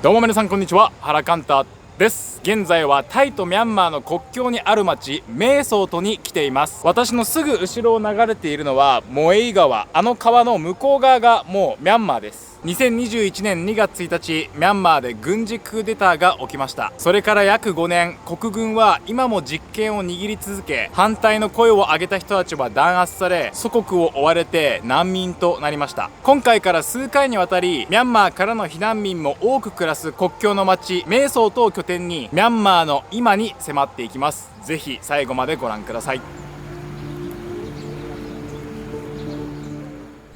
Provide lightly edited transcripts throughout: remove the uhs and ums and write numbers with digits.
どうも皆さんこんにちは、原カンタです。現在はタイとミャンマーの国境にある町メーソートに来ています。私のすぐ後ろを流れているのはモエイ川、あの川の向こう側がもうミャンマーです。2021年2月1日、ミャンマーで軍事クーデターが起きました。それから約5年、国軍は今も実権を握り続け、反対の声を上げた人たちは弾圧され、祖国を追われて難民となりました。今回から数回にわたり、ミャンマーからの避難民も多く暮らす国境の町メーソートを拠点に、ミャンマーの今に迫っていきます。ぜひ最後までご覧ください。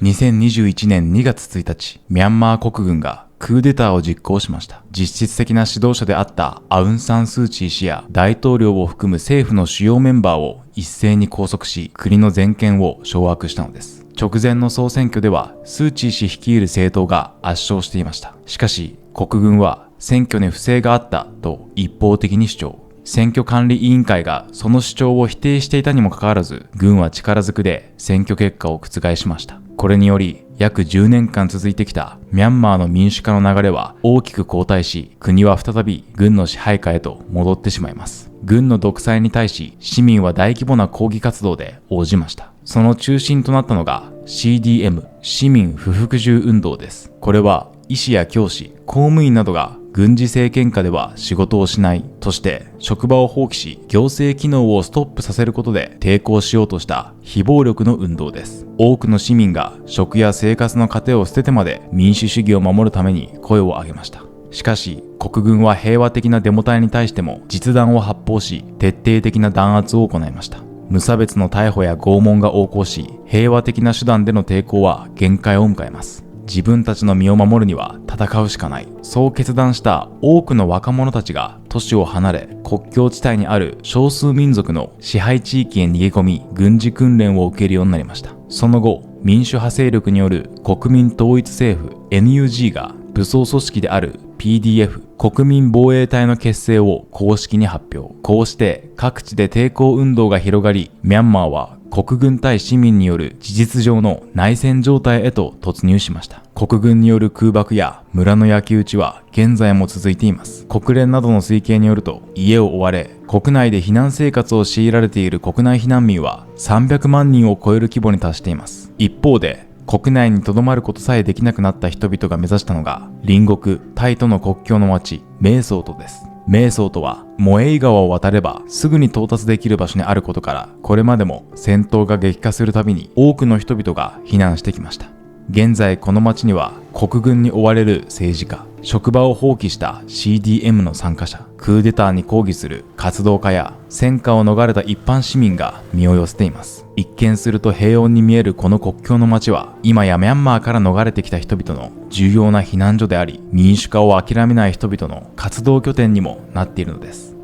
2021年2月1日、ミャンマー国軍がクーデターを実行しました。実質的な指導者であったアウン・サン・スー・チー氏や大統領を含む政府の主要メンバーを一斉に拘束し、国の全権を掌握したのです。直前の総選挙ではスー・チー氏率いる政党が圧勝していました。しかし国軍は選挙に不正があったと一方的に主張。選挙管理委員会がその主張を否定していたにもかかわらず、軍は力ずくで選挙結果を覆しました。これにより約10年間続いてきたミャンマーの民主化の流れは大きく後退し、国は再び軍の支配下へと戻ってしまいます。軍の独裁に対し市民は大規模な抗議活動で応じました。その中心となったのが CDM 市民不服従運動です。これは医師や教師、公務員などが軍事政権下では仕事をしないとして職場を放棄し、行政機能をストップさせることで抵抗しようとした非暴力の運動です。多くの市民が食や生活の糧を捨ててまで民主主義を守るために声を上げました。しかし国軍は平和的なデモ隊に対しても実弾を発砲し、徹底的な弾圧を行いました。無差別の逮捕や拷問が横行し、平和的な手段での抵抗は限界を迎えます。自分たちの身を守るには戦うしかない。そう決断した多くの若者たちが都市を離れ、国境地帯にある少数民族の支配地域へ逃げ込み、軍事訓練を受けるようになりました。その後、民主派勢力による国民統一政府 NUG が武装組織である PDF 国民防衛隊の結成を公式に発表。こうして各地で抵抗運動が広がり、ミャンマーは国軍対市民による事実上の内戦状態へと突入しました。国軍による空爆や村の焼き討ちは現在も続いています。国連などの推計によると、家を追われ国内で避難生活を強いられている国内避難民は300万人を超える規模に達しています。一方で国内に留まることさえできなくなった人々が目指したのが隣国タイとの国境の町メーソートです。メーソートはモエイ川を渡ればすぐに到達できる場所にあることから、これまでも戦闘が激化するたびに多くの人々が避難してきました。現在この町には国軍に追われる政治家、職場を放棄した CDM の参加者、クーデターに抗議する活動家や戦火を逃れた一般市民が身を寄せています。一見すると平穏に見えるこの国境の町は、今やミャンマーから逃れてきた人々の重要な避難所であり、民主化を諦めない人々の活動拠点にもなっているのです。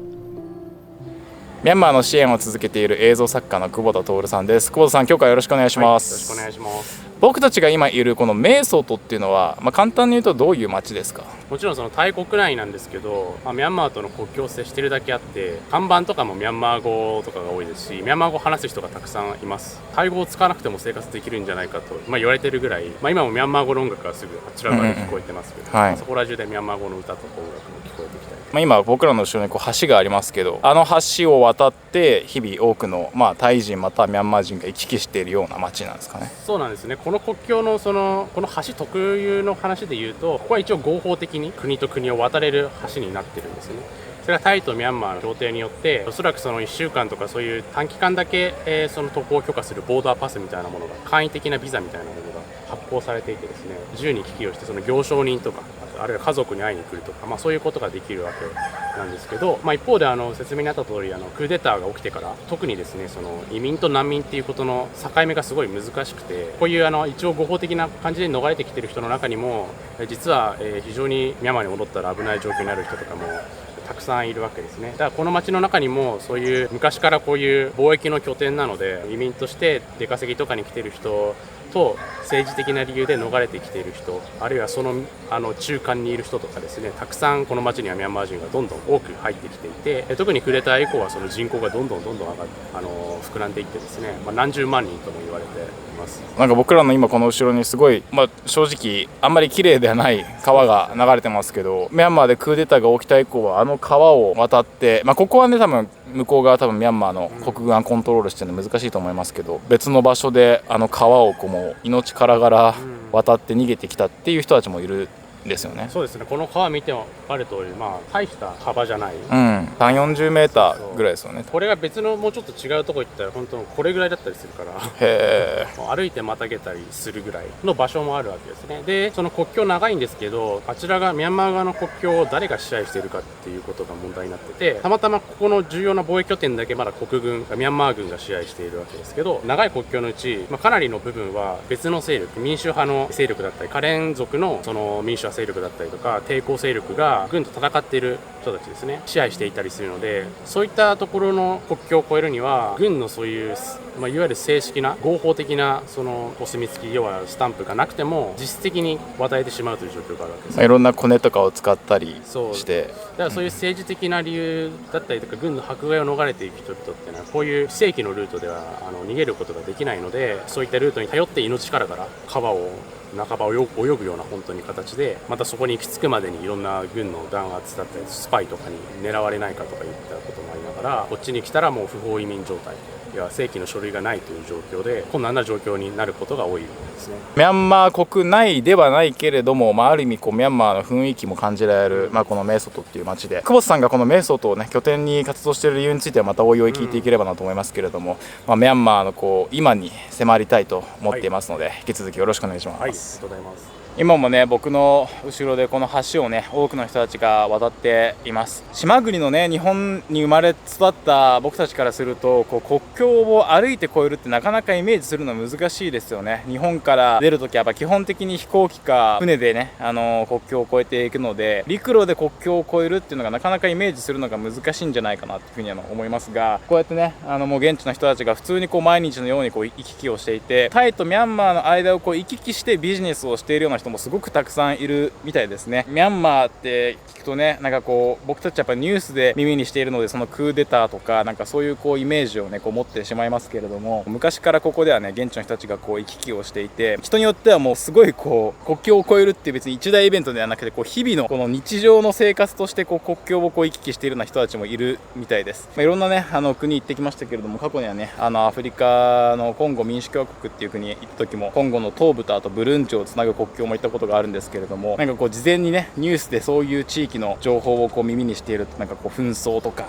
ミャンマーの支援を続けている映像作家の久保田徹さんです。久保田さん、今日からよろしくお願いします。よろしくお願いします。僕たちが今いるこのメーソートっていうのは、簡単に言うとどういう町ですか？もちろんそのタイ国内なんですけど、ミャンマーとの国境を接しているだけあって、看板とかもミャンマー語とかが多いですし、ミャンマー語を話す人がたくさんいます。タイ語を使わなくても生活できるんじゃないかと、言われてるぐらい、今もミャンマー語の音楽がすぐあちらから聞こえてますけど、はい、そこら中でミャンマー語の歌とか音楽も聞こえてきたり、今僕らの後ろに橋がありますけど、あの橋を渡って日々多くの、タイ人またはミャンマー人が行き来しているような町なんですかね。そうなんですね。この国境のこの橋特有の話で言うと、ここは一応合法的に国と国を渡れる橋になってるんですね。それがタイとミャンマーの協定によって、おそらくその1週間とかそういう短期間だけ、その渡航を許可するボーダーパスみたいなものが、簡易的なビザみたいなものが発行されていてですね、自由に行き来をして、その行商人とかあるいは家族に会いに来るとか、そういうことができるわけなんですけど、一方で説明にあった通り、クーデターが起きてから特にですね、その移民と難民っていうことの境目がすごい難しくて、こういう一応合法的な感じで逃れてきてる人の中にも、実は非常にミャンマーに戻ったら危ない状況になる人とかもたくさんいるわけですね。だからこの町の中にもそういう昔からこういう貿易の拠点なので、移民として出稼ぎとかに来てる人と政治的な理由で逃れてきている人、あるいはその中間にいる人とかですね、たくさんこの町にはミャンマー人がどんどん多く入ってきていて、特にクーデター以降はその人口がどんどん上がって膨らんでいってですね、何十万人とも言われています。なんか僕らの今この後ろにすごい、正直あんまり綺麗ではない川が流れてますけど、ミャンマーでクーデターが起きた以降はあの川を渡って、ここはね多分向こう側ミャンマーの国軍がコントロールしてるの難しいと思いますけど、別の場所であの川をもう命からがら渡って逃げてきたっていう人たちもいるんですよね。そうですね、この川見ても分かる通り、大した幅じゃない、3、40メーターぐらいですよね。これが別のもうちょっと違うとこ行ったら本当これぐらいだったりするからへ歩いてまたげたりするぐらいの場所もあるわけですね。でその国境長いんですけど、あちらがミャンマー側の国境を誰が支配しているかっていうことが問題になってて、たまたまここの重要な貿易拠点だけまだ国軍ミャンマー軍が支配しているわけですけど、長い国境のうち、かなりの部分は別の勢力、民主派の勢力だったりカレン族のその民主派勢力だったりとか抵抗勢力が軍と戦っている人たちですね、支配していたりするので、そういったところの国境を越えるには軍のそういう、いわゆる正式な合法的なそのお墨付き、要はスタンプがなくても実質的に渡れてしまうという状況があるわけです。いろんなコネとかを使ったりして、だからそういう政治的な理由だったりとか、軍の迫害を逃れていく人々っていうのはこういう正規のルートでは逃げることができないので、そういったルートに頼って命からがら川を半ば泳ぐような本当に形で、またそこに行き着くまでにいろんな軍の弾圧だったりスパイとかに狙われないかとかいったこともありながら、こっちに来たらもう不法移民状態、正規の書類がないという状況で困難な状況になることが多いですね。ミャンマー国内ではないけれども、ある意味ミャンマーの雰囲気も感じられる、このメーソトっていう街で、久保田さんがこのメーソトをね拠点に活動している理由についてはまたおいおい聞いていければなと思いますけれども、ミャンマーの今に迫りたいと思っていますので、引き続きよろしくお願いします。はい、ありがとうございます。今もね僕の後ろでこの橋をね多くの人たちが渡っています。島国のね日本に生まれ育った僕たちからすると国境を歩いて越えるってなかなかイメージするの難しいですよね。日本から出るときはやっぱ基本的に飛行機か船でね国境を越えていくので、陸路で国境を越えるっていうのがなかなかイメージするのが難しいんじゃないかなっていうふうに思いますが、こうやってねもう現地の人たちが普通に毎日のように行き来をしていて、タイとミャンマーの間を行き来してビジネスをしているような人もすごくたくさんいるみたいですね。ミャンマーって聞くとね僕たちやっぱニュースで耳にしているので、そのクーデターとかそういうイメージをね持ってしまいますけれども、昔からここではね現地の人たちが行き来をしていて、人によってはもうすごい国境を越えるっていう別に一大イベントではなくて日々のこの日常の生活として国境を行き来しているような人たちもいるみたいです。いろんなね国行ってきましたけれども、過去にはねアフリカのコンゴ民主共和国っていう国に行った時も、コンゴの東部とあとブルンチをつなぐ国境も行ったことがあるんですけれども、事前にねニュースでそういう地域の情報を耳にしていると紛争とか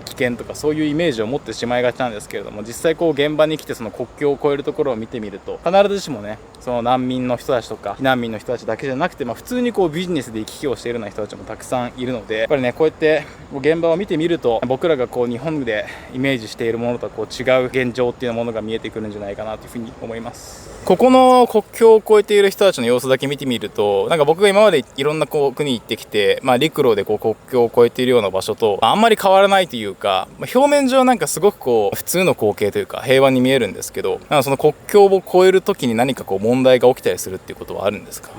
危険とかそういうイメージを持ってしまいがちなんですけれども、実際現場に来てその国境を越えるところを見てみると、必ずしもねその難民の人たちとか避難民の人たちだけじゃなくて、普通にビジネスで行き来をしているような人たちもたくさんいるので、やっぱりねこうやって現場を見てみると、僕らが日本でイメージしているものとは違う現状っていうものが見えてくるんじゃないかなというふうに思います。ここの国境を越えている人たちの様子だけ見てみると、僕が今までいろんな国行ってきて、陸路で国境を越えているような場所とあんまり変わらないというか、表面上すごく普通の光景というか平和に見えるんですけど、その国境を越える時に何か問題が起きたりするっていうことはあるんですか？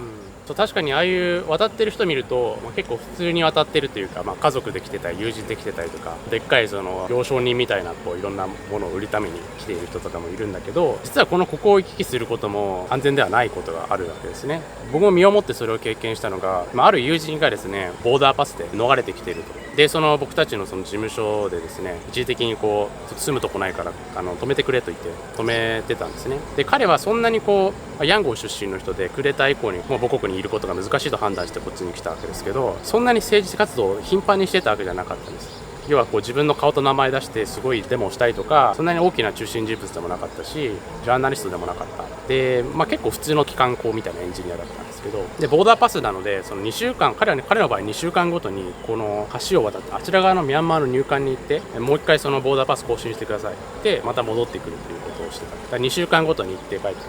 確かにああいう渡ってる人見ると、結構普通に渡ってるというか、家族で来てたり友人で来てたりとか、でっかいその行商人みたいないろんなものを売るために来ている人とかもいるんだけど、実はここを行き来することも安全ではないことがあるわけですね。僕も身をもってそれを経験したのが、ある友人がですねボーダーパスで逃れてきていると。でその僕たちのその事務所でですね、一時的に住むとこないから止めてくれと言って止めてたんですね。で彼はそんなにヤンゴン出身の人で、クーデター以降にもう母国にいることが難しいと判断してこっちに来たわけですけど、そんなに政治活動を頻繁にしてたわけじゃなかったんです。要は自分の顔と名前出してすごいデモをしたりとか、そんなに大きな中心人物でもなかったし、ジャーナリストでもなかった。で、結構普通の機関工みたいなエンジニアだったんですけど、でボーダーパスなのでその2週間、彼の場合2週間ごとにこの橋を渡ってあちら側のミャンマーの入管に行って、もう一回そのボーダーパス更新してくださいでまた戻ってくるということをしてた。だから2週間ごとに行って帰ってくる。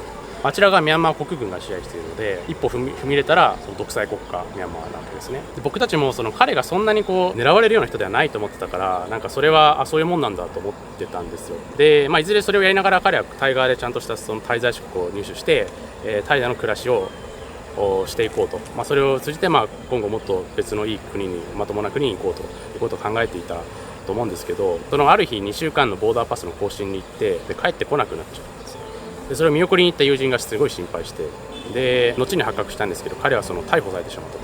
あちらがミャンマー国軍が支配しているので、一歩踏み入れたらその独裁国家ミャンマーなわけですね。で僕たちもその彼がそんなにこう狙われるような人ではないと思ってたから、なんかそれはそういうもんなんだと思ってたんですよ。で、いずれそれをやりながら彼はタイ側でちゃんとしたその滞在資格を入手して、タイでの暮らしをしていこうと、それを通じて今後もっと別のいい国に、まともな国に行こうということを考えていたと思うんですけど、そのある日2週間のボーダーパスの更新に行ってで帰ってこなくなっちゃったんですよ。でそれを見送りに行った友人がすごい心配して、で後に発覚したんですけど、彼はその逮捕されてしまったと。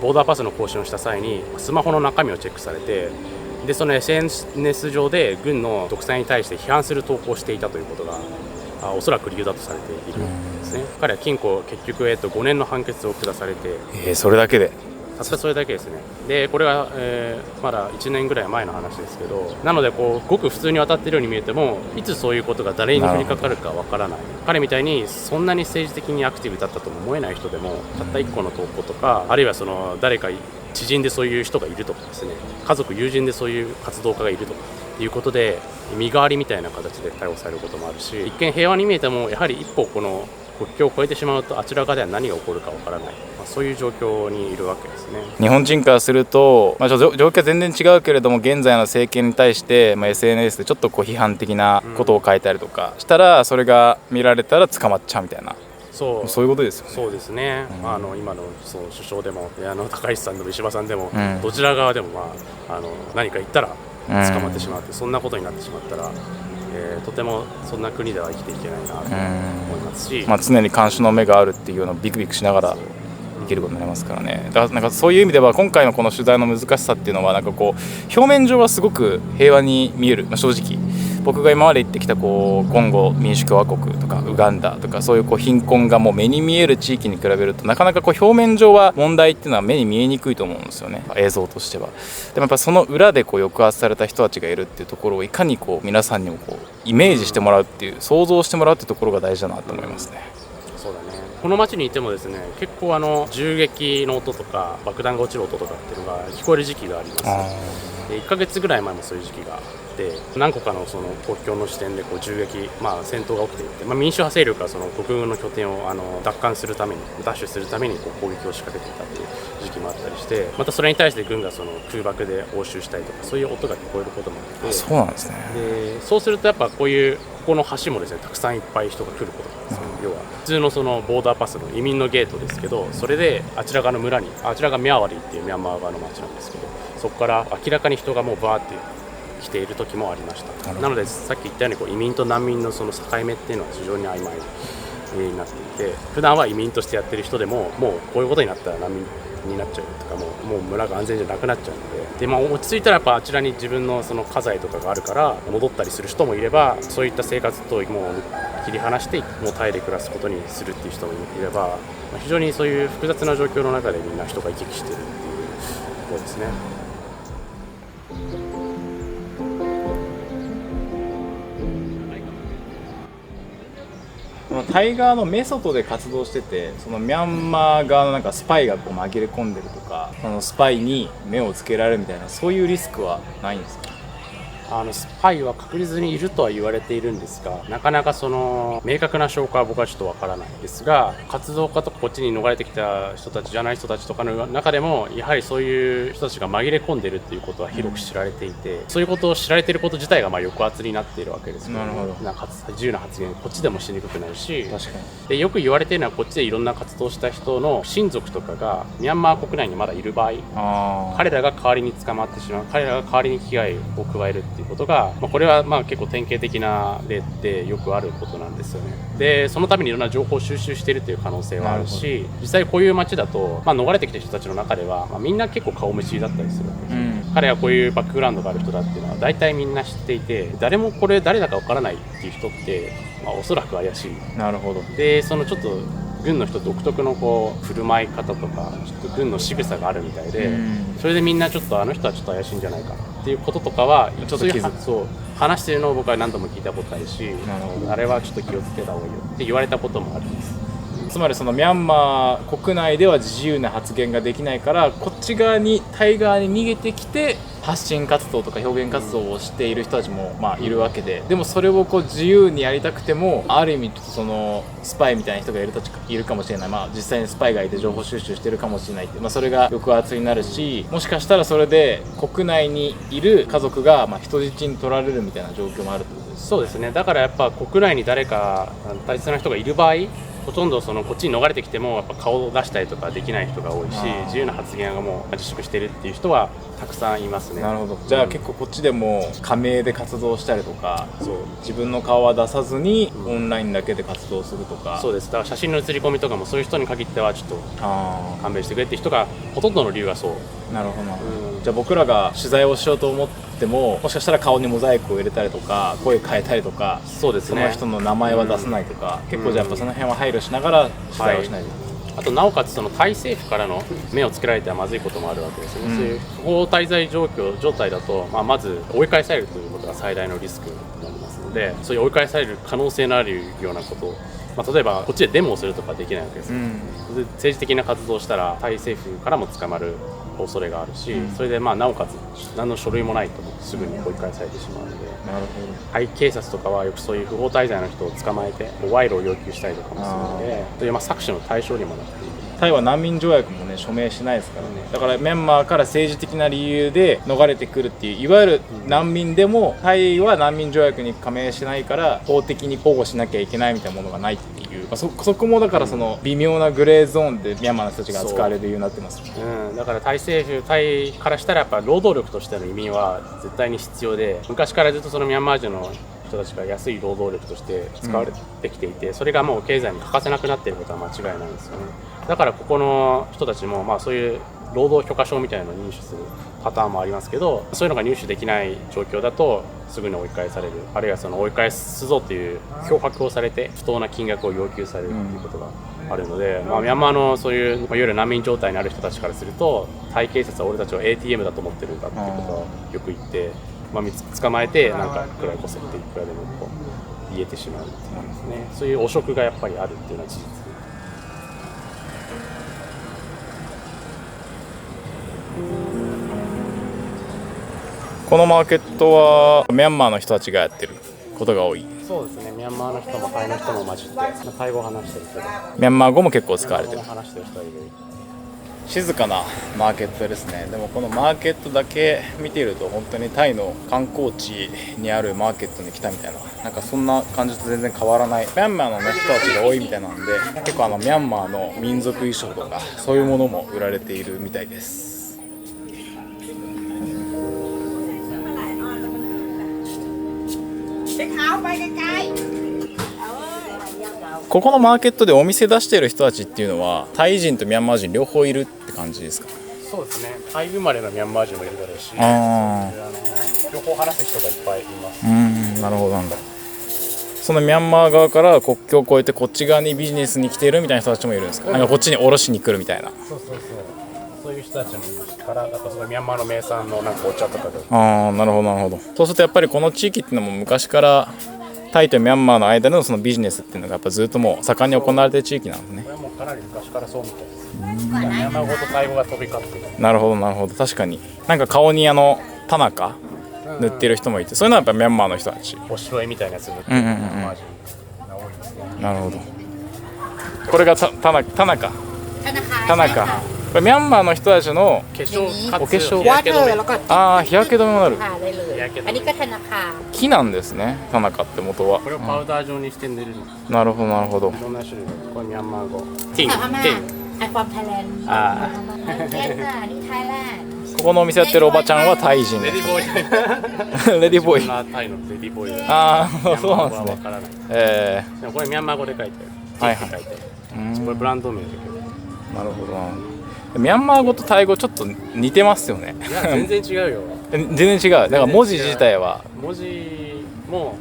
ボーダーパスの更新をした際にスマホの中身をチェックされて、でその SNS 上で軍の独裁に対して批判する投稿をしていたということがおそらく理由だとされているんですね。彼は禁錮結局、5年の判決を下されて、それだけでたったそれだけですね。でこれは、まだ1年ぐらい前の話ですけど、なのでこうごく普通に渡っているように見えても、いつそういうことが誰に降りかかるかわからない。彼みたいにそんなに政治的にアクティブだったとも思えない人でも、たった1個の投稿とか、あるいはその誰か知人でそういう人がいるとかですね、家族友人でそういう活動家がいるとかいうことで身代わりみたいな形で逮捕されることもあるし、一見平和に見えてもやはり一歩この国境を越えてしまうと、あちら側では何が起こるかわからない、そういう状況にいるわけですね。日本人からすると、状況は全然違うけれども、現在の政権に対して、SNS でちょっとこう批判的なことを書いたりとかしたら、それが見られたら捕まっちゃうみたいな、そういうことですよね。そうですね、今のそう首相でも高市さんでも石破さんでも、うんどちら側でも、何か言ったら捕まってしまうって、そんなことになってしまったら、とてもそんな国では生きていけないなと思いますし、常に監視の目があるっていうのをビクビクしながらいけることになりますからね。だからなんかそういう意味では今回のこの取材の難しさっていうのは、なんかこう表面上はすごく平和に見える、正直僕が今まで行ってきたこうコンゴ民主共和国とかウガンダとか、そういうこう貧困がもう目に見える地域に比べると、なかなかこう表面上は問題っていうのは目に見えにくいと思うんですよね、映像としては。でもやっぱその裏でこう抑圧された人たちがいるっていうところをいかにこう皆さんにもこうイメージしてもらうっていう、想像してもらうっていうところが大事だなと思いますね。そうだね。この街にいてもですね、結構銃撃の音とか爆弾が落ちる音とかっていうのが聞こえる時期があります。で1ヶ月ぐらい前もそういう時期があって、何個かのその国境の支店でこう銃撃、戦闘が起きていて、民主派勢力がその国軍の拠点を奪還するために、奪取するためにこう攻撃を仕掛けていたという時期もあったりして、またそれに対して軍がその空爆で応酬したりとか、そういう音が聞こえることもあって、そうなんですね。でそうするとやっぱここの橋もですね、たくさんいっぱい人が来ることなんですよ。要は普通のそのボーダーパスの移民のゲートですけど、それであちら側の村に、あちらがミャワリーっていうミャンマー側の町なんですけど、そこから明らかに人がもうバーって来ている時もありました。なのでさっき言ったようにこう移民と難民のその境目っていうのは非常に曖昧になっていて、普段は移民としてやってる人でも、もうこういうことになったら難民になっちゃうとか、もう村が安全じゃなくなっちゃうので、落ち着いたらやっぱあちらに自分のその家財とかがあるから戻ったりする人もいれば、そういった生活ともう切り離してもうタイで暮らすことにするっていう人もいれば、非常にそういう複雑な状況の中でみんな人が行き来してるっていうところですね。タイ側のメソッドで活動してて、そのミャンマー側のなんかスパイがこう紛れ込んでるとか、そのスパイに目をつけられるみたいな、そういうリスクはないんですか？スパイは確実にいるとは言われているんですが、なかなかその明確な証拠は僕はちょっとわからないですが、活動家とかこっちに逃れてきた人たちじゃない人たちとかの中でも、やはりそういう人たちが紛れ込んでいるということは広く知られていて、そういうことを知られていること自体が抑圧になっているわけですよね。なるほど。なんか自由な発言、こっちでもしにくくなるし、確かに。でよく言われているのは、こっちでいろんな活動した人の親族とかがミャンマー国内にまだいる場合、彼らが代わりに捕まってしまう、彼らが代わりに危害を加えるっていうことが、これは結構典型的な例ってよくあることなんですよね。でそのためにいろんな情報を収集しているという可能性はあるし、実際こういう街だと、逃れてきた人たちの中では、みんな結構顔見知りだったりするわけですよ。彼はこういうバックグラウンドがある人だっていうのは大体みんな知っていて、誰もこれ誰だかわからないっていう人って、おそらく怪しい。なるほど。でそのちょっと軍の人独特のこう振る舞い方とか、ちょっと軍の仕草があるみたいで、それでみんなちょっとあの人はちょっと怪しいんじゃないかっていうこととかはちょっとそう話してるのを僕は何度も聞いたことあるし、あれはちょっと気をつけた方がいいよって言われたこともあります。つまりそのミャンマー国内では自由な発言ができないから、こっち側にタイ側に逃げてきて発信活動とか表現活動をしている人たちもまあいるわけで、でもそれをこう自由にやりたくてもある意味ちょっとそのスパイみたいな人がいるかもしれない、まあ実際にスパイがいて情報収集してるかもしれないって、まあそれが抑圧になるし、もしかしたらそれで国内にいる家族がまあ人質に取られるみたいな状況もあるってことです。そうですね。だからやっぱ国内に誰か大切な人がいる場合、ほとんどそのこっちに逃れてきてもやっぱ顔を出したりとかできない人が多いし、自由な発言がもう自粛してるっていう人はたくさんいますね。なるほど。じゃあ結構こっちでも仮名で活動したりとか、そう自分の顔は出さずにオンラインだけで活動するとか。そうです。だから写真の写り込みとかもそういう人に限ってはちょっとあ勘弁してくれって人がほとんどの理由がそう。あ、なるほどなるほど。じゃあ僕らが取材をしようと思っても、もしかしたら顔にモザイクを入れたりとか声変えたりとか、そうですね。その人の名前は出さないとか、結構じゃあやっぱその辺は配慮しながら取材をしないといけない。あとなおかつそのタイ政府からの目をつけられてはまずいこともあるわけですね。そういう不法滞在状態だと、まず追い返されるということが最大のリスクになりますので、そういう追い返される可能性のあるようなことを、例えばこっちでデモをするとかできないわけです、で政治的な活動をしたらタイ政府からも捕まる恐れがあるし、それでなおかつ何の書類もないとすぐに追い返されてしまうので、なるほど。タイ警察とかはよくそういう不法滞在の人を捕まえて賄賂を要求したりとかもするので、そういう搾取の対象にもなっている。タイは難民条約もね署名しないですからね。だからミャンマーから政治的な理由で逃れてくるっていういわゆる難民でも、タイは難民条約に加盟しないから法的に保護しなきゃいけないみたいなものがないっていう、そこもだからその微妙なグレーゾーンでミャンマーの人たちが扱われる理由になってます。だからタイからしたらやっぱ労働力としての移民は絶対に必要で、昔からずっとそのミャンマー人の人たちが安い労働力として使われてきていて、それがもう経済に欠かせなくなっていることは間違いないんですよね。だからここの人たちもそういう労働許可証みたいなのを入手するパターンもありますけど、そういうのが入手できない状況だとすぐに追い返される、あるいはその追い返すぞという脅迫をされて不当な金額を要求されるということがあるので、ミャンマーのそういういわゆる難民状態にある人たちからすると、タイ警察は俺たちを ATM だと思ってるんだっていうことはよく言って、捕まえてなんかくらいこせっていくらでもこう言えてしまうっていうですね。そういう汚職がやっぱりあるっていうのは事実。このマーケットはミャンマーの人たちがやってることが多い。そうですね。ミャンマーの人もタイの人も混じってタイ語を話してる人で、ミャンマー語も結構使われてる。話してる人がいる。静かなマーケットですね。でもこのマーケットだけ見ていると本当にタイの観光地にあるマーケットに来たみたいな、なんかそんな感じと全然変わらない。ミャンマーの、ね、人たちが多いみたいなんで、結構ミャンマーの民族衣装とかそういうものも売られているみたいです。ここのマーケットでお店出してる人たちっていうのはタイ人とミャンマー人両方いるって感じですか？そうですね。タイ生まれのミャンマー人もいるだろうし、両方話す人がいっぱいいます。なるほどなんだ。そのミャンマー側から国境を越えてこっち側にビジネスに来てるみたいな人たちもいるんですか？なんかこっちに卸しに来るみたいな。そういう人たちもいるから、そのミャンマーの名産のなんかお茶とかで。なるほどなるほど。そうするとやっぱりこの地域っていうのも昔からタイとミャンマーの間でのそのビジネスっていうのがやっぱずっともう盛んに行われている地域なんですね。これはもうかなり昔からそうみたいです。ミャンマー語とタイ語が飛び交ってる。なるほどなるほど。確かになんか顔にタナカ塗ってる人もいて、そういうのはやっぱミャンマーの人たち。お城絵みたいなやつ塗ってるミャンマー人が多いですね。なるほど。これがタナカ。これミャンマーの人たちの化粧お化粧日焼け止め。日焼け止めもなる。木なんですね、タナカって元は。これをパウダー状にして塗るの。なるほどなるほど。いろんな種類が。これミャンマー語。ティン。ここのお店やってるおばちゃんはタイ人レディボーイ。レディボーイ。タイのレディボーイ。そうなんですね。でもこれミャンマー語で書いてある。これブランド名だけど。なるほどな。ミャンマー語とタイ語ちょっと似てますよね。いや全然違うよ。全然違う。だから文字自体は文字も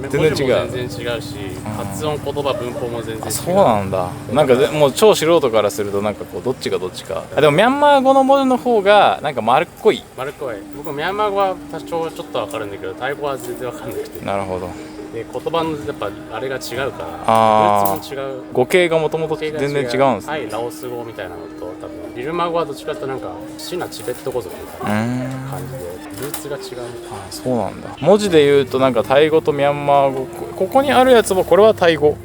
全然違う。全然違うし、発音、言葉、文法も全然違う。そうなんだ。なんかもう超素人からするとなんかこうどっちがどっちか。でもミャンマー語の文字の方がなんか丸っこい。丸っこい。僕ミャンマー語は多少ちょっとわかるんだけど、タイ語は全然わかんなくて。なるほど。で言葉のやっぱあれが違うから、ルーツも違う。語形がもともと全然違うんですね。はい、ラオス語みたいなのと多分ビルマ語はどっちかというとなんかシナチベット語族みたいな感じでルーツが違う。あ、そうなんだ。文字で言うとなんかタイ語とミャンマー語、ここにあるやつもこれはタイ語、こ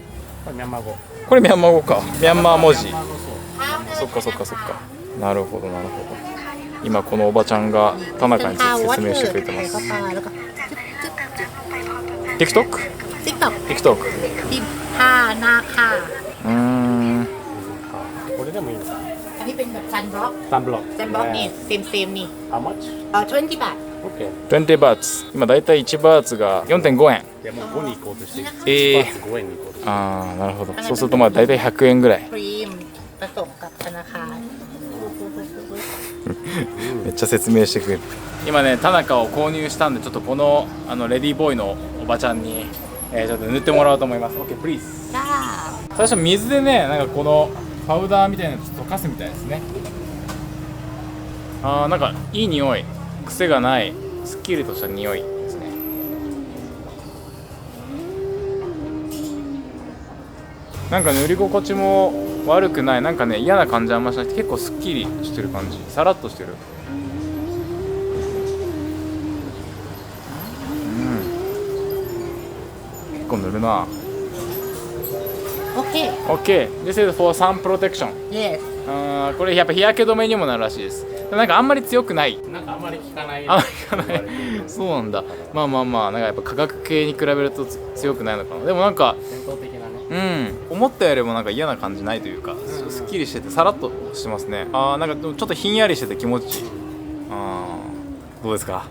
れミャンマー語。これミャンマー語か。ミャンマー文字。ミャンマー語そうそっかそっかそっか。なるほどなるほど。今このおばちゃんが田中について説明してくれてます。TikTok？ TikTok。พิมพ์ผ้านาคา これでもいいのかな。อันนี้เป็นแบบซันบล็อก サンブロック。ซันบล็อกนี่เซมนี่ How much? 20 บาท OK。 20バーツ。今だいたい1バーツが 4.5 円。いやもう5に行こうとしてる。えー1バーツ5円に行こうとしてる。ああ、なるほど。そうするとまあだいたい100円ぐらい。ครีมผสมกับธนาคาร めっちゃ説明してくれる。今ね、田中を購入したんで、ちょっとこのレディーボーイのおばちゃんに、ちょっと塗ってもらおうと思います。OK、please。จ้า 最初水でね、なんかこのパウダーみたいなやつ溶かすみたいですね。あー、なんかいい匂い、癖がないすっきりとした匂いですね。なんか塗り心地も悪くない、なんかね嫌な感じあんましなくて、結構すっきりしてる感じ、さらっとしてる。結構塗るな。โอเค OK、This is for sun protection。 yes あー、これやっぱ日焼け止めにもなるらしいです。なんかあんまり強くない。なんかあんまり効かない。あんまり効かない。そうなんだ。まあまあまあ、なんかやっぱ化学系に比べると強くないのかな。でもなんか、伝統的なね。思ったよりもなんか嫌な感じないというか、すっきりしててさらっとしてますね。あー、なんかでもちょっとひんやりしてて気持ちいい。あー、どうですか。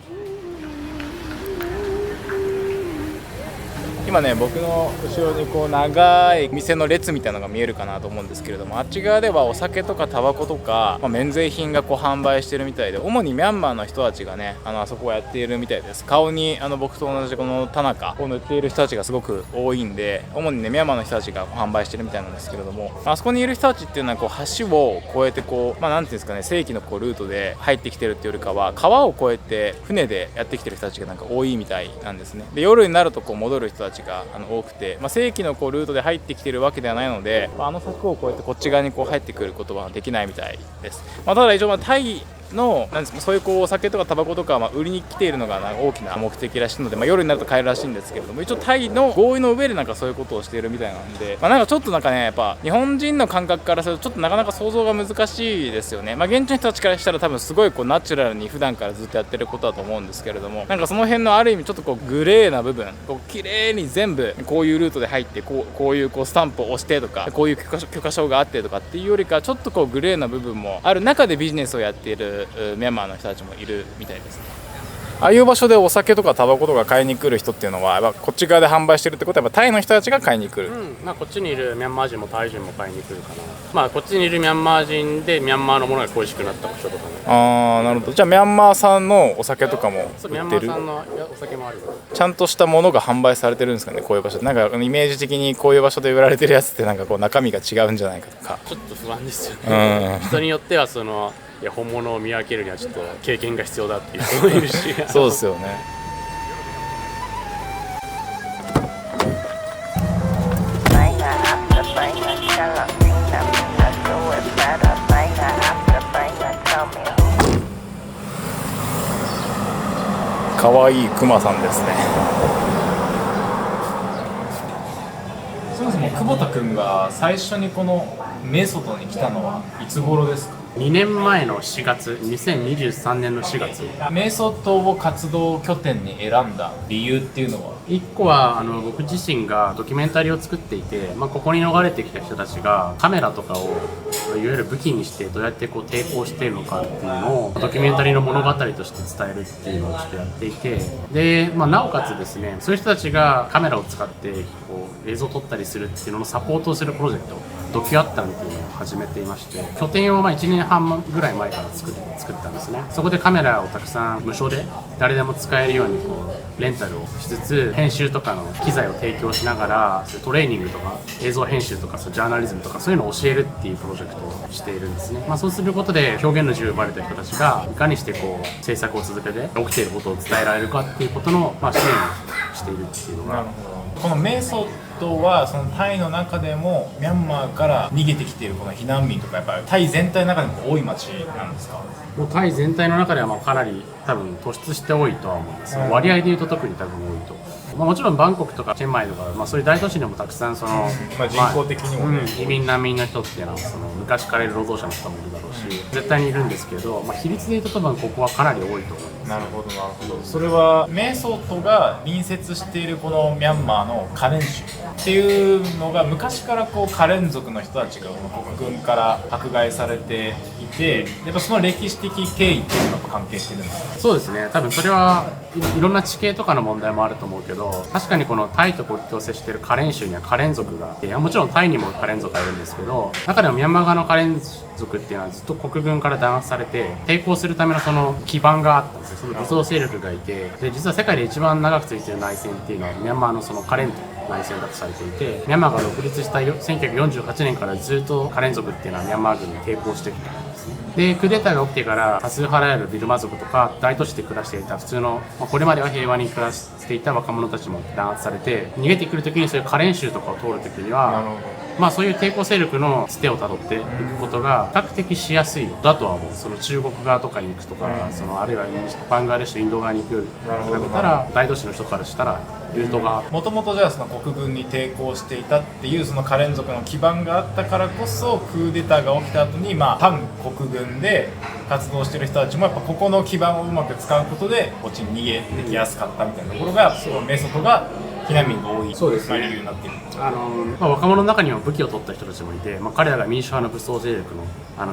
今ね、僕の後ろにこう長い店の列みたいなのが見えるかなと思うんですけれども、あっち側ではお酒とかタバコとか、免税品がこう販売してるみたいで、主にミャンマーの人たちがね、あそこをやっているみたいです。顔に僕と同じこの田中を塗っている人たちがすごく多いんで、主にねミャンマーの人たちが販売してるみたいなんですけれども、あそこにいる人たちっていうのはこう橋を越えてこう、なんていうんですかね、正規のこうルートで入ってきてるっていうよりかは、川を越えて船でやってきてる人たちがなんか多いみたいなんですね。で、夜になるとこう戻る人たちが多くて、正規のこうルートで入ってきてるわけではないので、柵を越えてこっち側にこう入ってくることはできないみたいです。ただ一応タイのなんですか、そういうこうお酒とかタバコとか売りに来ているのが大きな目的らしいので、夜になると買えるらしいんですけれども、一応タイの合意の上でなんかそういうことをしているみたいなんで、なんかちょっとなんかね、やっぱ日本人の感覚からするとちょっとなかなか想像が難しいですよね。現地の人たちからしたら多分すごいこうナチュラルに普段からずっとやってることだと思うんですけれども、なんかその辺のある意味ちょっとこうグレーな部分、こう綺麗に全部こういうルートで入ってこういうこうスタンプを押してとか、こういう許可証があってとかっていうよりか、ちょっとこうグレーな部分もある中でビジネスをやっているミャンマーの人たちもいるみたいですね。ああいう場所でお酒とかタバコとか買いに来る人っていうのは、やっぱこっち側で販売してるってことはやっぱタイの人たちが買いに来る。こっちにいるミャンマー人もタイ人も買いに来るかな。こっちにいるミャンマー人でミャンマーのものが恋しくなった人とかね。ああ、なるほど。じゃあミャンマー産のお酒とかもそう、ミャンマ売ってる。ー産のお酒もあるよ。ちゃんとしたものが販売されてるんですかね、こういう場所で。なんかイメージ的にこういう場所で売られてるやつってなんかこう中身が違うんじゃないかとか。ちょっと不安ですよね。人によってはいや本物を見分けるにはちょっと経験が必要だっていう人もいるしそうですよね。かわいいクマさんですね。そもそも久保田君が最初にこのメソトに来たのはいつ頃ですか？2年前の4月、2023年の4月。メソトを活動拠点に選んだ理由っていうのは1個は僕自身がドキュメンタリーを作っていて、ここに逃れてきた人たちがカメラとかをいわゆる武器にしてどうやってこう抵抗しているのかっていうのをドキュメンタリーの物語として伝えるっていうのをちょっとやっていて、で、なおかつですね、そういう人たちがカメラを使ってこう映像を撮ったりするっていうののサポートをするプロジェクト、ドキュアッタンっていうのを始めていまして、拠点を1年半ぐらい前から作ったんですね。そこでカメラをたくさん無償で誰でも使えるようにこうレンタルをしつつ、編集とかの機材を提供しながらトレーニングとか映像編集とかジャーナリズムとかそういうのを教えるっていうプロジェクトをしているんですね。そうすることで表現の自由を奪われた人たちがいかにしてこう制作を続けて起きていることを伝えられるかっていうことの支援をしているっていうのが。このメソ人はそのタイの中でもミャンマーから逃げてきているこの避難民とかやっぱりタイ全体の中でも多い町なんですか？もうタイ全体の中ではかなり多分突出して多いとは思います、割合でいうと特に多分多いと、もちろんバンコクとかチェンマイとか、そういう大都市でもたくさんその、人口的にもね、移民難民の人っていうのはその昔からいる労働者の人もいるだろうし、絶対にいるんですけど、比率でいうと多分ここはかなり多いと思います。なるほどなるほど。それはメソッドが隣接しているこのミャンマーのカレン州っていうのが昔からこうカレン族の人たちがこの国軍から迫害されていて、やっぱその歴史的経緯っていうのが関係してるんですか？そうですね、多分それはいろんな地形とかの問題もあると思うけど、確かにこのタイと国境を接しているカレン州にはカレン族がいて、もちろんタイにもカレン族がいるんですけど、中でもミャンマー側のカレン族っていうのはずっと国軍から弾圧されて抵抗するためのその基盤があったんですよ。その武装勢力がいて、で実は世界で一番長く続いている内戦っていうのはミャンマーのそのカレン内戦だとされていて、ミャンマーが独立した1948年からずっとカレン族っていうのはミャンマー軍に抵抗してきたんですね。でクーデターが起きてから多数派であるビルマ族とか大都市で暮らしていた普通の、これまでは平和に暮らしていた若者たちも弾圧されて、逃げてくるときにそういうカレン州とかを通るときには、そういう抵抗勢力のつてをたどっていくことが比較的しやすいだとは思う。その中国側とかに行くとか、あるいはバングラデシュインド側に行く比べたら大都市の人からしたらルートがもともとじゃあその国軍に抵抗していたっていうそのカレン族の基盤があったからこそ、クーデターが起きた後に反国軍で活動してる人たちもやっぱここの基盤をうまく使うことでこっちに逃げてきやすかったみたいなところが、メソッドが避難民が多い、そうですね、理由になっている。若者の中には武器を取った人たちもいて、彼らが民主派の武装勢力の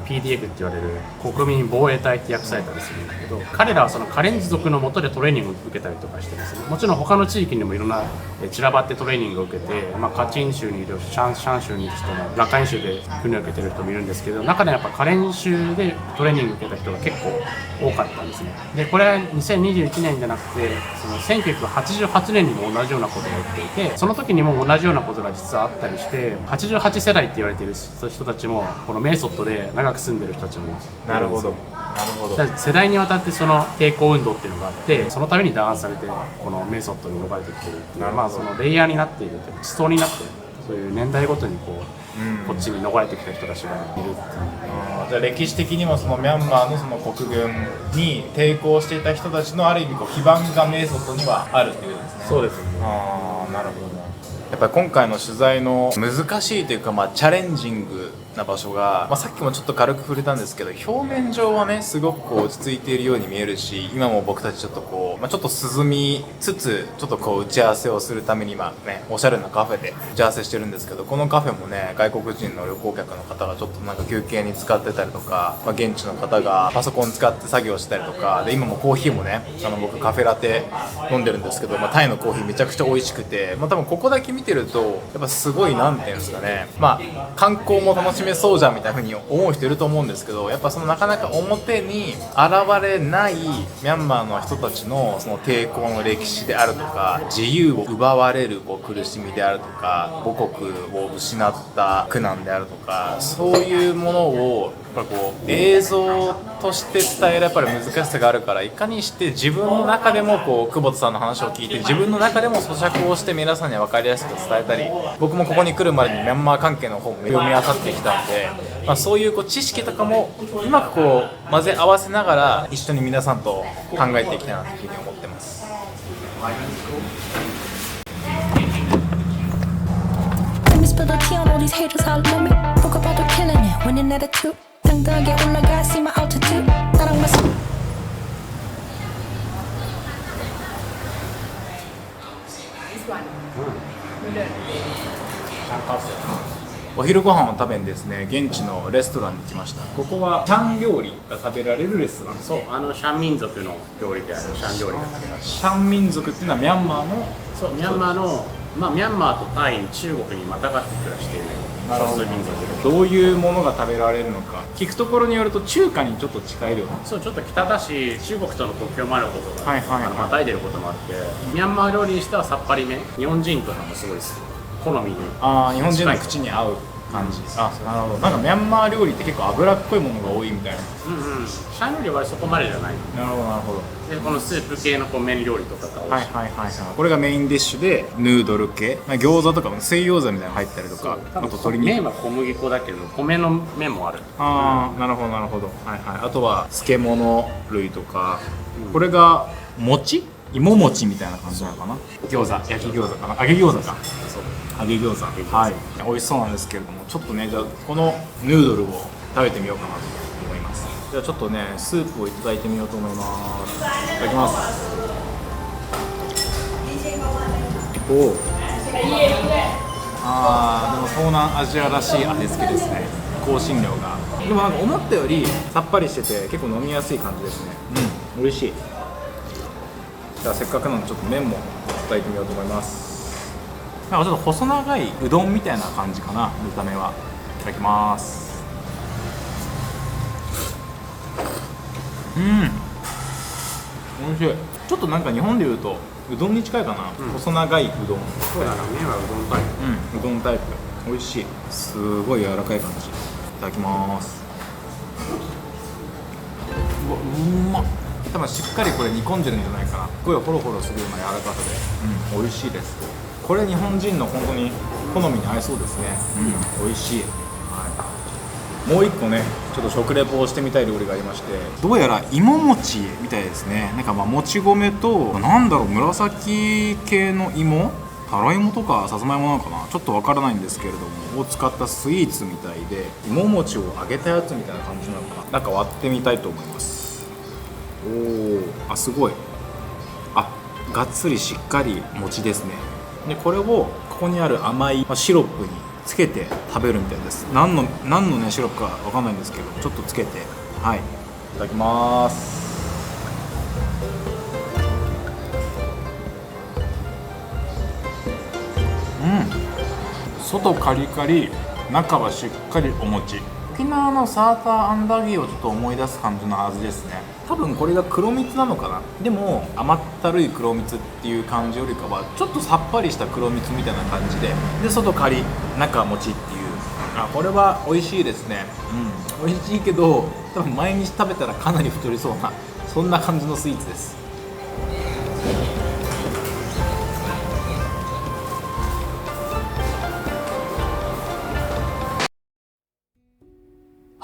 PDF って言われる国民防衛隊って訳されたりするんだけど、彼らはそのカレン族の下でトレーニングを受けたりとかしてですね、もちろん他の地域にもいろんな散らばってトレーニングを受けて、カチン州にいるシャン州にいる人もラカイン州で訓練を受けてる人もいるんですけど、中でやっぱカレン州でトレーニングを受けた人が結構多かったんですね。でこれは2021年じゃなくて、その1988年にも同じようなことが起きていて、その時にも同じようなことが実はあったりして、88世代って言われている人たちもこのメソッドで長く住んでる人たちもいるんですよ。なるほどだから世代にわたってその抵抗運動っていうのがあって、そのために弾圧されてこのメソッドに逃れてきてるっていう、そのレイヤーになっているという地層になっている、そういう年代ごとにこっちに逃れてきた人たちがいるっていう。じゃあ歴史的にもそのミャンマーのその国軍に抵抗していた人たちのある意味基盤がメソッドにはあるっていうことですね。そうですね。なるほど。やっぱり今回の取材の難しいというか、チャレンジングな場所が、さっきもちょっと軽く触れたんですけど、表面上はねすごく落ち着いているように見えるし、今も僕たちちょっとちょっと涼みつつちょっと打ち合わせをするために今ねおしゃれなカフェで打ち合わせしてるんですけど、このカフェもね外国人の旅行客の方がちょっと休憩に使ってたりとか、現地の方がパソコン使って作業したりとかで、今もコーヒーもね僕カフェラテ飲んでるんですけど、タイのコーヒーめちゃくちゃ美味しくて、多分ここだけ見てるとやっぱすごいなんていうんですかね、観光も楽しめそうじゃんみたいな風に思う人いると思うんですけど、やっぱそのなかなか表に現れないミャンマーの人たちのその抵抗の歴史であるとか、自由を奪われる苦しみであるとか、母国を失った苦難であるとか、そういうものをやっぱ映像として伝えるやっぱり難しさがあるから、いかにして自分の中でも久保田さんの話を聞いて自分の中でも咀嚼をして皆さんに分かりやすく伝えたり、僕もここに来るまでにミャンマー関係の本も読み漁ってきたんで、そういう知識とかもうまく混ぜ合わせながら一緒に皆さんと考えていきたいなというふうに思ってます。Spill the tea on all these haters all love me. Broke up all the killing it, winning attitude. 당당하게 올라가, see my altitude. 나랑 맞서. お昼ご飯を食べにですね、現地のレストランに来ました。ここはシャン料理が食べられるレストラン。そう、シャン民族の料理であるシャン料理が食べられる。シャン民族っていうのはミャンマーの、そう、ミャンマーのミャンマーとタイ、中国にまたがって暮らしている少数民族で、どういうものが食べられるのか聞くところによると中華にちょっと近いような。そう、ちょっと北だし中国との国境もあることが、またいでることもあって、ミャンマー料理にしてはさっぱりめ、日本人とかもすごい好みに、日本人の口に合う感じ。あ、なるほど。なんかミャンマー料理って結構脂っこいものが多いみたいな。うんうん。シャン料理はそこまでじゃない。なるほどなるほど。でこのスープ系のこう麺料理とかが美味しい。はいはいはいはい。これがメインディッシュでヌードル系、まあ、餃子とかも水餃子みたいなの入ったりとか、あと鶏肉。麺は小麦粉だけど米の麺もある。ああ、なるほどなるほど。はいはい。あとは漬物類とか、これが餅？芋餅みたいな感じなのかな。餃子、焼き餃子かな。揚げ餃子か。揚げ餃子。はい。美味しそうなんですけれども、ちょっとね、じゃあこのヌードルを食べてみようかなと思います。じゃあちょっとね、スープをいただいてみようと思います。いただきます。おお。あー、でも東南アジアらしい味付けですね。香辛料が。でもなんか思ったよりさっぱりしてて結構飲みやすい感じですね。うん、美味しい。じゃあせっかくなのでちょっと麺もいただいてみようと思います。なんかちょっと細長いうどんみたいな感じかな、見た目は。いただきます。美味しい。ちょっとなんか日本でいうとうどんに近いかな、細長いうどん。そうだな、麺はうどんタイプ。うどんタイプ。美味しい。すごい柔らかい感じ。いただきます。うわ、うまっ。多分しっかりこれ煮込んでるんじゃないかな。すごいホロホロするような柔らかさで、美味しいです。これ日本人の本当に好みに合いそうですね。美味しい。はい、もう一個ね、ちょっと食レポをしてみたい料理がありまして、どうやら芋餅みたいですね。なんかまあもち米と、なんだろう、紫系の芋、たらいもとかさつまいもなのかな、ちょっとわからないんですけれども、を使ったスイーツみたいで、芋餅を揚げたやつみたいな感じなのかな。なんか割ってみたいと思います。おお、あ、すごい。あ、がっつりしっかり餅ですね。でこれをここにある甘いシロップにつけて食べるみたいです。何のねシロップかわかんないんですけど、ちょっとつけて、はい、いただきます。外カリカリ、中はしっかりお餅。沖縄のサーターアンダギーをちょっと思い出す感じの味ですね。多分これが黒蜜なのかな。でも甘ったるい黒蜜っていう感じよりかはちょっとさっぱりした黒蜜みたいな感じで、外カリ中餅っていう、あ、これは美味しいですね。美味しいけど多分毎日食べたらかなり太りそうな、そんな感じのスイーツです。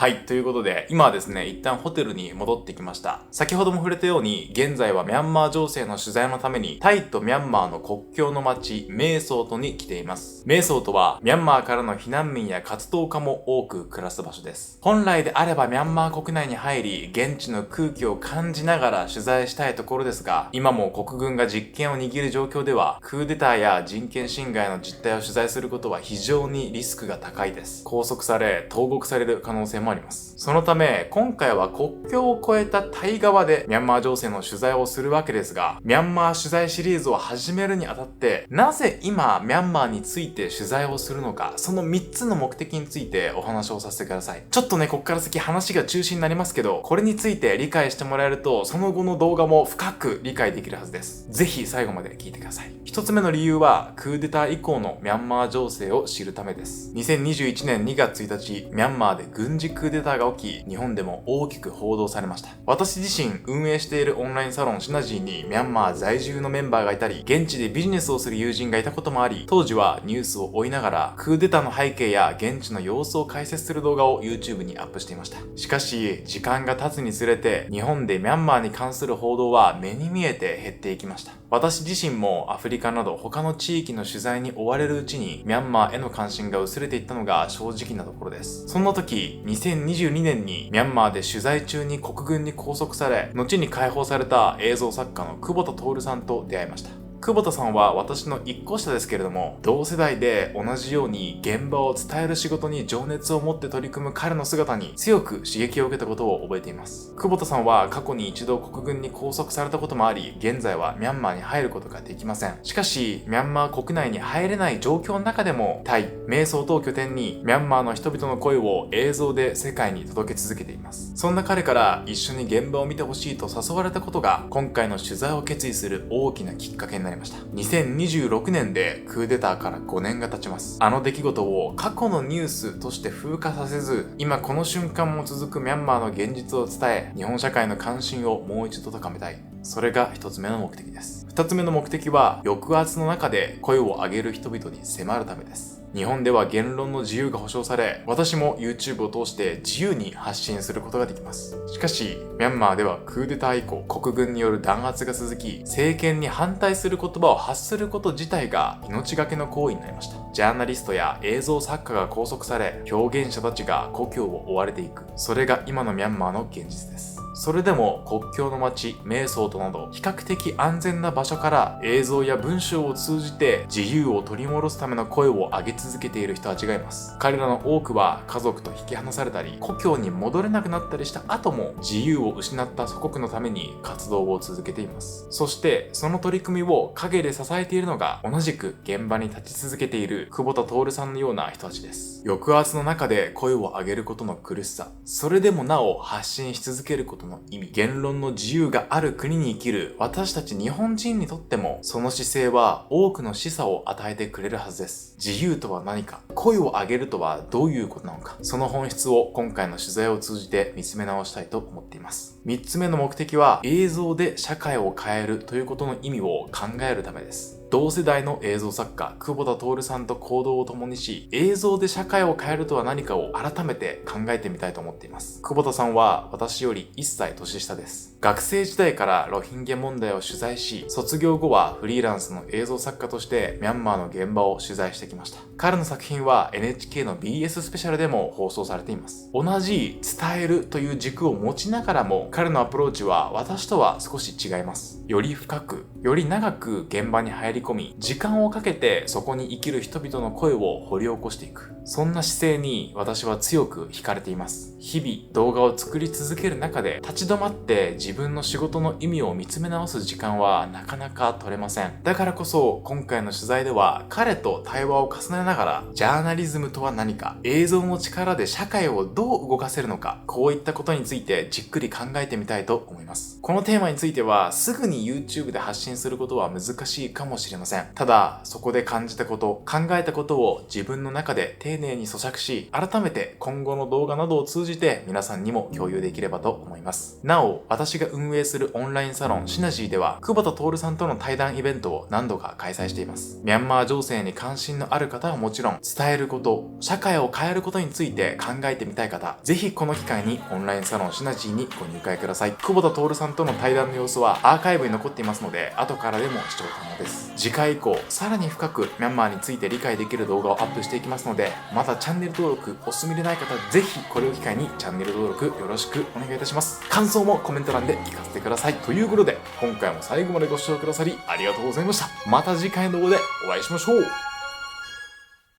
はい、ということで、今はですね、一旦ホテルに戻ってきました。先ほども触れたように、現在はミャンマー情勢の取材のために、タイとミャンマーの国境の町、メーソートに来ています。メーソートは、ミャンマーからの避難民や活動家も多く暮らす場所です。本来であればミャンマー国内に入り、現地の空気を感じながら取材したいところですが、今も国軍が実権を握る状況では、クーデターや人権侵害の実態を取材することは非常にリスクが高いです。拘束され、投獄される可能性もあります。そのため、今回は国境を越えたタイ側でミャンマー情勢の取材をするわけですが、ミャンマー取材シリーズを始めるにあたって、なぜ今ミャンマーについて取材をするのか、その3つの目的についてお話をさせてください。ちょっとね、こっから先話が中心になりますけど、これについて理解してもらえると、その後の動画も深く理解できるはずです。ぜひ最後まで聞いてください。1つ目の理由は、クーデター以降のミャンマー情勢を知るためです。2021年2月1日、ミャンマーで軍事クーデターが起き、日本でも大きく報道されました。私自身運営しているオンラインサロンシナジーにミャンマー在住のメンバーがいたり、現地でビジネスをする友人がいたこともあり、当時はニュースを追いながらクーデターの背景や現地の様子を解説する動画を YouTube にアップしていました。しかし、時間が経つにつれて、日本でミャンマーに関する報道は目に見えて減っていきました。私自身もアフリカなど他の地域の取材に追われるうちに、ミャンマーへの関心が薄れていったのが正直なところです。そんな時、2022年にミャンマーで取材中に国軍に拘束され、後に解放された映像作家の久保田徹さんと出会いました。久保田さんは私の1個下ですけれども、同世代で同じように現場を伝える仕事に情熱を持って取り組む彼の姿に強く刺激を受けたことを覚えています。久保田さんは過去に一度国軍に拘束されたこともあり、現在はミャンマーに入ることができません。しかし、ミャンマー国内に入れない状況の中でも、タイ、メーソートを拠点にミャンマーの人々の声を映像で世界に届け続けています。そんな彼から一緒に現場を見てほしいと誘われたことが、今回の取材を決意する大きなきっかけになりました。ました。2026年でクーデターから5年が経ちます。あの出来事を過去のニュースとして風化させず、今この瞬間も続くミャンマーの現実を伝え、日本社会の関心をもう一度高めたい。それが一つ目の目的です。二つ目の目的は、抑圧の中で声を上げる人々に迫るためです。日本では言論の自由が保障され、私も YouTube を通して自由に発信することができます。しかし、ミャンマーではクーデター以降、国軍による弾圧が続き、政権に反対する言葉を発すること自体が命がけの行為になりました。ジャーナリストや映像作家が拘束され、表現者たちが故郷を追われていく。それが今のミャンマーの現実です。それでも国境の街、メーソートなど比較的安全な場所から映像や文章を通じて自由を取り戻すための声を上げ続けている人たちがいます。彼らの多くは家族と引き離されたり、故郷に戻れなくなったりした後も自由を失った祖国のために活動を続けています。そしてその取り組みを陰で支えているのが同じく現場に立ち続けている久保田徹さんのような人たちです。抑圧の中で声を上げることの苦しさ、それでもなお発信し続けることの意味、言論の自由がある国に生きる私たち日本人にとっても、その姿勢は多くの示唆を与えてくれるはずです。自由とは何か、声を上げるとはどういうことなのか、その本質を今回の取材を通じて見つめ直したいと思っています。3つ目の目的は、映像で社会を変えるということの意味を考えるためです。同世代の映像作家、久保田徹さんと行動を共にし、映像で社会を変えるとは何かを改めて考えてみたいと思っています。久保田さんは私より1歳年下です。学生時代からロヒンギャ問題を取材し、卒業後はフリーランスの映像作家としてミャンマーの現場を取材してきました。彼の作品は NHK の BS スペシャルでも放送されています。同じ伝えるという軸を持ちながらも、彼のアプローチは私とは少し違います。より深く、より長く現場に入り込み、時間をかけてそこに生きる人々の声を掘り起こしていく。そんな姿勢に私は強く惹かれています。日々動画を作り続ける中で立ち止まって自分の仕事の意味を見つめ直す時間はなかなか取れません。だからこそ今回の取材では彼と対話を重ねながら、ジャーナリズムとは何か、映像の力で社会をどう動かせるのか、こういったことについてじっくり考えてみたいと思います。このテーマについてはすぐに YouTube で発信することは難しいかもしれません。ただそこで感じたこと、考えたことを自分の中で丁寧に咀嚼し、改めて今後の動画などを通じて皆さんにも共有できればと思います。なお、私が運営するオンラインサロンシナジーでは久保田徹さんとの対談イベントを何度か開催しています。ミャンマー情勢に関心のある方はもちろん、伝えること、社会を変えることについて考えてみたい方、ぜひこの機会にオンラインサロンシナジーにご入会ください。久保田徹さんとの対談の様子はアーカイブに残っていますので、後からでも視聴可能です。次回以降、さらに深くミャンマーについて理解できる動画をアップしていきますので、まだチャンネル登録お済みでない方、ぜひこれを機会にチャンネル登録よろしくお願いいたします。感想もコメント欄で聞かせてください。ということで、今回も最後までご視聴くださりありがとうございました。また次回の動画でお会いしましょう。